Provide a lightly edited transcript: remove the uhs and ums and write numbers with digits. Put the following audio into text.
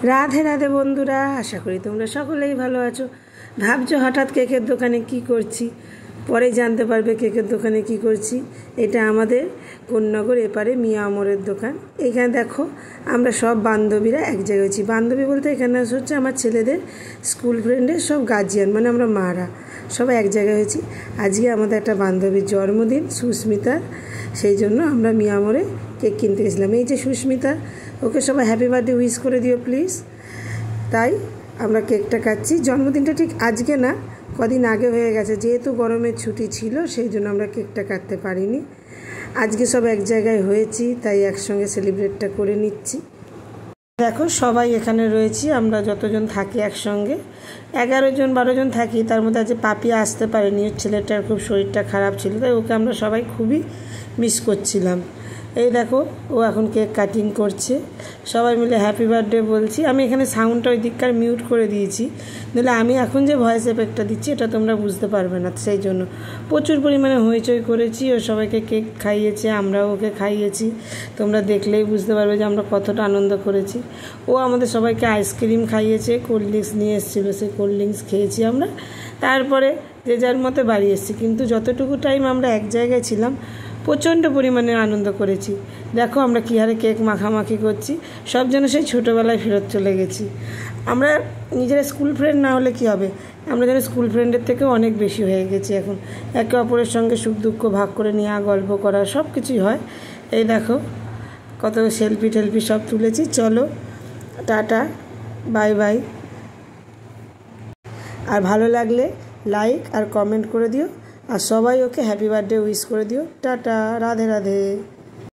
রাধে রাধে বন্ধুরা, আশা করি তোমরা সকলেই ভালো আছো। ভাবছো হঠাৎ কেকের দোকানে কি করছি, পরে জানতে পারবে কেকের দোকানে কি করছি। এটা আমাদের কোন্নগর এপারে মিয়া আমরের দোকান। এখানে দেখো আমরা সব বান্ধবীরা এক জায়গায় হয়েছি। বান্ধবী বলতে এখানে হচ্ছে আমার ছেলেদের স্কুল ফ্রেন্ডের সব গার্জিয়ান, মানে আমরা মারা সবাই এক জায়গায় হয়েছি। আজকে আমাদের একটা বান্ধবীর জন্মদিন, সুস্মিতার, সেই জন্য আমরা মিয়া আমরে কেক কিনতে গেছিলাম। এই যে সুস্মিতা, ওকে সবাই হ্যাপি বার্থডে উইশ করে দিও প্লিজ। তাই আমরা কেকটা কাটছি। জন্মদিনটা ঠিক আজকে না, কদিন আগে হয়ে গেছে, যেহেতু গরমের ছুটি ছিল সেই জন্য আমরা কেকটা কাটতে পারিনি। আজকে সব এক জায়গায় হয়েছি, তাই একসঙ্গে সেলিব্রেটটা করে নিচ্ছি। দেখো সবাই এখানে রয়েছি, আমরা যতজন থাকি একসঙ্গে 11 জন 12 জন থাকি। তার মধ্যে আজ পাপিয়া আসতে পারেনি, ছেলেটার খুব শরীরটা খারাপ ছিল, তাই ওকে আমরা সবাই খুবই মিস করছিলাম। এই দেখো ও এখন কেক কাটিং করছে, সবাই মিলে হ্যাপি বার্থডে বলছি। আমি এখানে সাউন্ডটা ওই দিককার মিউট করে দিয়েছি, নাহলে আমি এখন যে ভয়েস এফেক্টটা দিচ্ছি এটা তোমরা বুঝতে পারবে না। সেই জন্য প্রচুর পরিমাণে হইচই করেছি, ও সবাইকে কেক খাইয়েছে, আমরাও ওকে খাইয়েছি। তোমরা দেখলেই বুঝতে পারবে যে আমরা কতটা আনন্দ করেছি। ও আমাদের সবাইকে আইসক্রিম খাইয়েছে, কোল্ড ড্রিঙ্কস নিয়ে এসেছিলো, সেই কোল্ড ড্রিঙ্কস খেয়েছি আমরা। তারপরে যে যার মতো বাড়ি এসেছি, কিন্তু যতটুকু টাইম আমরা এক জায়গায় ছিলাম প্রচণ্ড পরিমাণে আনন্দ করেছি। দেখো আমরা কী হারে কেক মাখামাখি করছি, সব যেন সেই ছোটোবেলায় ফেরত চলে গেছি। আমরা নিজেরা স্কুল ফ্রেন্ড না হলে কি হবে, আমরা যেন স্কুল ফ্রেন্ডের থেকেও অনেক বেশি হয়ে গেছি এখন। একে অপরের সঙ্গে সুখ দুঃখ ভাগ করে নেওয়া, গল্প করা, সব কিছুই হয়। এই দেখো কত সেলফি টেলফি সব তুলেছি। চলো টাটা, বাই বাই। আর ভালো লাগলে লাইক আর কমেন্ট করে দিও, আর সবাই ওকে হ্যাপি বার্থডে উইশ করে দিও। টাটা, রাধে রাধে।